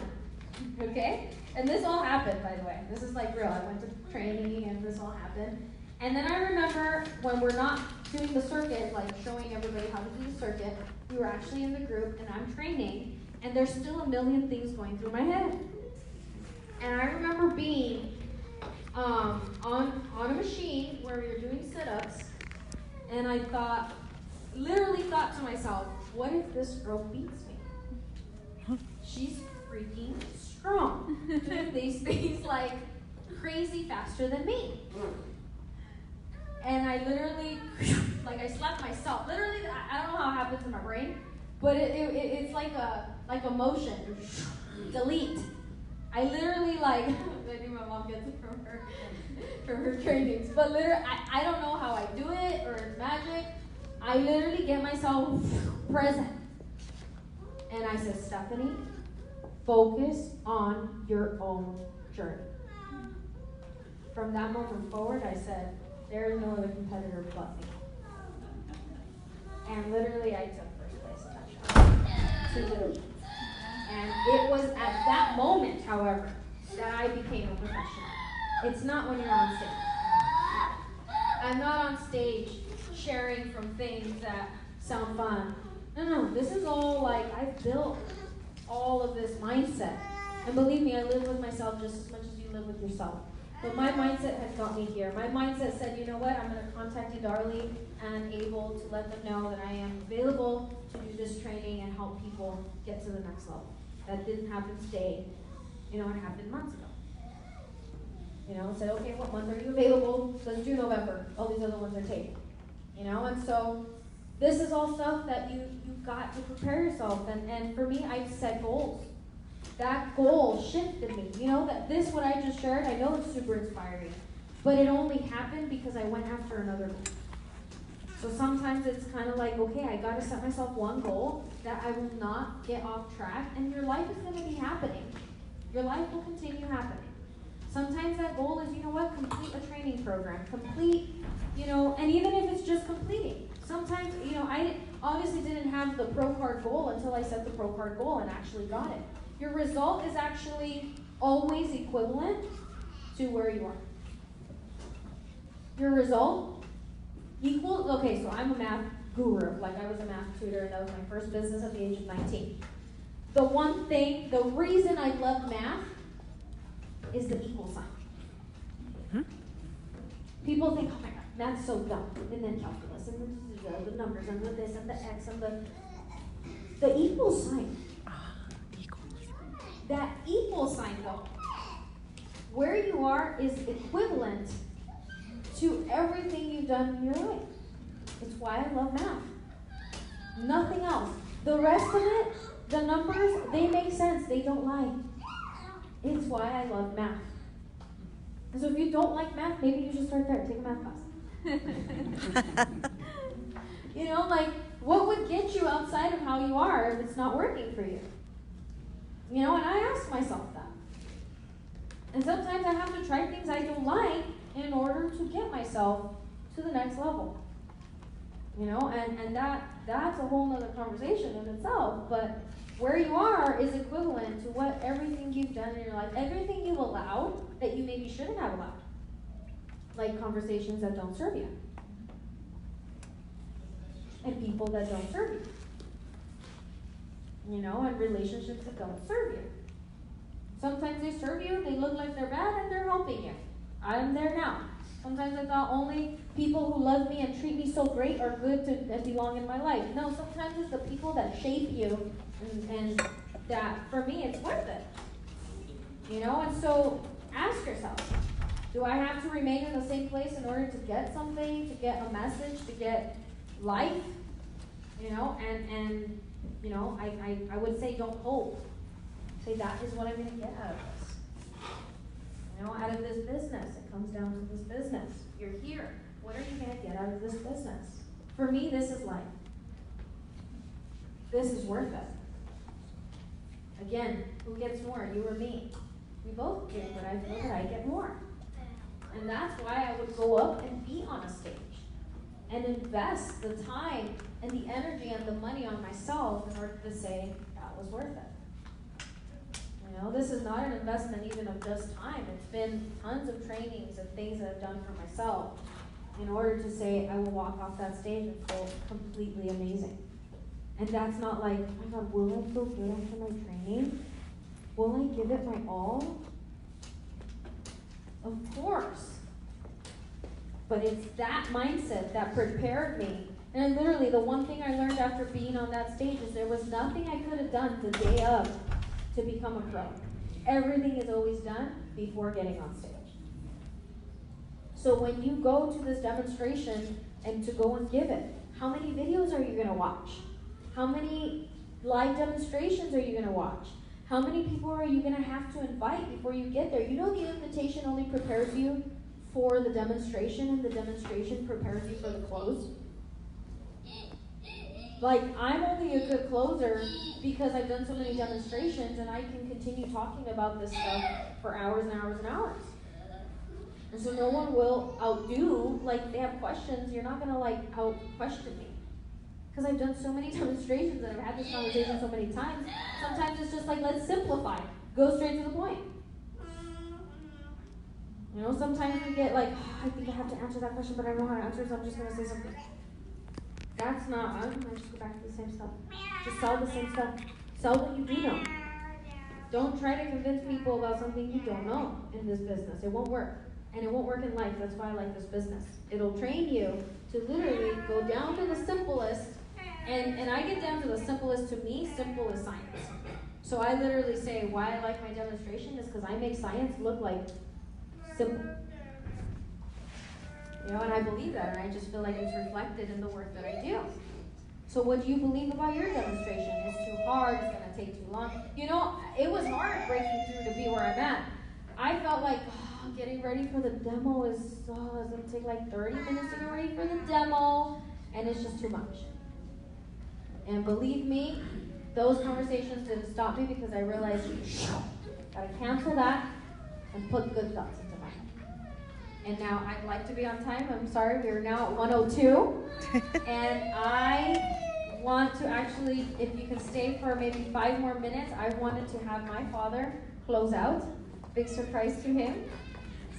Okay? And this all happened, by the way. This is like real. I went to training, and this all happened. And then I remember when we're not doing the circuit, like showing everybody how to do the circuit, we were actually in the group, and I'm training, and there's still a million things going through my head. And I remember being on a machine where we were doing sit-ups, and I literally thought to myself, what if this girl beats me? She's freaking strong. Doing these things like crazy faster than me. And I literally, I slapped myself. Literally, I don't know how it happens in my brain, but it's like a motion. Delete. I literally I think my mom gets it from her trainings. But literally, I don't know how I do it or it's magic. I literally get myself present. And I said, Stephanie, focus on your own journey. From that moment forward, I said, there is no other competitor but me. And literally, I took first place in that shot. And it was at that moment, however, that I became a professional. It's not when you're on stage. I'm not on stage sharing from things that sound fun. No, this is all I've built all of this mindset. And believe me, I live with myself just as much as you live with yourself. But my mindset has got me here. My mindset said, you know what, I'm going to contact Darlene and able to let them know that I am available to do this training and help people get to the next level. That didn't happen today. You know, it happened months ago. You know, said, okay, what month are you available? Let's do November. All these other ones are taken. You know, and so this is all stuff that you've got to prepare yourself. And for me, I've set goals. That goal shifted me. You know, that this, what I just shared, I know it's super inspiring. But it only happened because I went after another goal. So sometimes it's kind of like, okay, I got to set myself one goal that I will not get off track, and your life is going to be happening. Your life will continue happening. Sometimes that goal is, you know what, complete a training program, complete, you know, and even if it's just completing. Sometimes, you know, I obviously didn't have the pro card goal until I set the pro card goal and actually got it. Your result is actually always equivalent to where you are. Your result equals, okay, so I'm a math guru. Like, I was a math tutor, and that was my first business at the age of 19. The one thing, the reason I love math is the equal sign. People think, oh my God, math's so dumb. And then calculus, and the numbers, and the this, and the x, and the equal sign. That equal sign, though, where you are is equivalent to everything you've done in your life. It's why I love math. Nothing else. The rest of it, the numbers, they make sense. They don't lie. It's why I love math. And so if you don't like math, maybe you should start there. Take a math class. You know, like, what would get you outside of how you are if it's not working for you? You know, and I ask myself that. And sometimes I have to try things I don't like in order to get myself to the next level. You know, and that's a whole nother conversation in itself, but where you are is equivalent to what everything you've done in your life, everything you've allowed that you maybe shouldn't have allowed. Like conversations that don't serve you. And people that don't serve you. You know, and relationships that don't serve you. Sometimes they serve you, they look like they're bad, and they're helping you. I'm there now. Sometimes I thought only people who love me and treat me so great are good to belong in my life. No, sometimes it's the people that shape you, and that, for me, it's worth it. You know, and so ask yourself, do I have to remain in the same place in order to get something, to get a message, to get life? You know, and you know, I would say don't hope. Say that is what I'm going to get out of this. You know, out of this business. It comes down to this business. You're here. What are you going to get out of this business? For me, this is life. This is worth it. Again, who gets more, you or me? We both get, but I feel that I get more. And that's why I would go up and be on a stage and invest the time and the energy and the money on myself in order to say that was worth it. You know, this is not an investment even of just time. It's been tons of trainings and things that I've done for myself in order to say I will walk off that stage and feel completely amazing. And that's not like, oh my God, will I feel good after my training? Will I give it my all? Of course. But it's that mindset that prepared me. And literally, the one thing I learned after being on that stage is there was nothing I could have done the day of to become a pro. Everything is always done before getting on stage. So when you go to this demonstration and to go and give it, how many videos are you going to watch? How many live demonstrations are you going to watch? How many people are you going to have to invite before you get there? You know the invitation only prepares you for the demonstration, and the demonstration prepares you for the close. Like, I'm only a good closer because I've done so many demonstrations, and I can continue talking about this stuff for hours and hours and hours. And so no one will outdo, like, they have questions, you're not going to, like, out-question me. Because I've done so many demonstrations, and I've had this conversation so many times. Sometimes it's just like, let's simplify. Go straight to the point. You know, sometimes we get like, oh, I think I have to answer that question, but I don't know how to answer it, so I'm just going to say something. That's not, I'm going to just go back to the same stuff. Just sell the same stuff. Sell what you do know. Don't try to convince people about something you don't know in this business. It won't work. And it won't work in life. That's why I like this business. It'll train you to literally go down to the simplest. And I get down to the simplest. To me, simple is science. So I literally say why I like my demonstration is because I make science look like simple. You know, and I believe that, and I just feel like it's reflected in the work that I do. So what do you believe about your demonstration? It's too hard, it's going to take too long. You know, it was hard breaking through to be where I'm at. I felt like getting ready for the demo is it's going to take like 30 minutes to get ready for the demo, and it's just too much. And believe me, those conversations didn't stop me because I realized, gotta cancel that and put good thoughts into my head. And now I'd like to be on time. I'm sorry, we're now at 1:02. And I want to actually, if you can stay for maybe 5 more minutes, I wanted to have my father close out. Big surprise to him.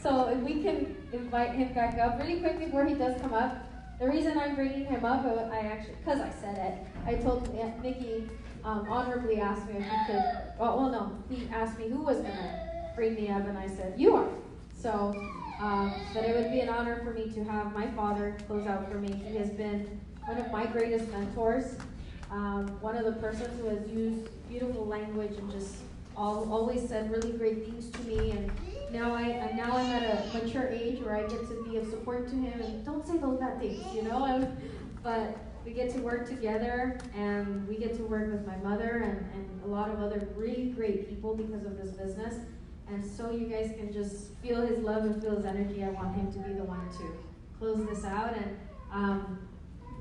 So if we can invite him back up really quick before he does come up. The reason I'm bringing him up, because I said it, I told Nikki honorably asked me if he could, he asked me who was going to bring me up, and I said, you are. So, but it would be an honor for me to have my father close out for me. He has been one of my greatest mentors, one of the persons who has used beautiful language and just always said really great things to me, and now I'm at a mature age where I get to be of support to him, and don't say those bad things, you know, but we get to work together, and we get to work with my mother and a lot of other really great people because of this business, and so you guys can just feel his love and feel his energy. I want him to be the one to close this out, and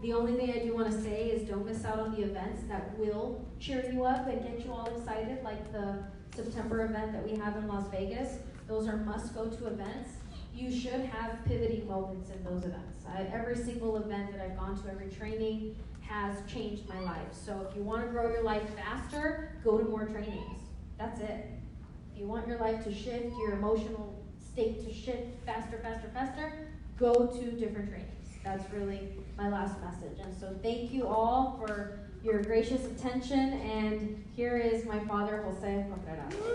the only thing I do want to say is don't miss out on the events that will cheer you up and get you all excited, like the September event that we have in Las Vegas. Those are must-go-to events. You should have pivoting moments in those events. Every single event that I've gone to, every training has changed my life. So if you want to grow your life faster, go to more trainings. That's it. If you want your life to shift, your emotional state to shift faster, go to different trainings. That's really my last message. And so thank you all for your gracious attention. And here is my father, Jose Contreras.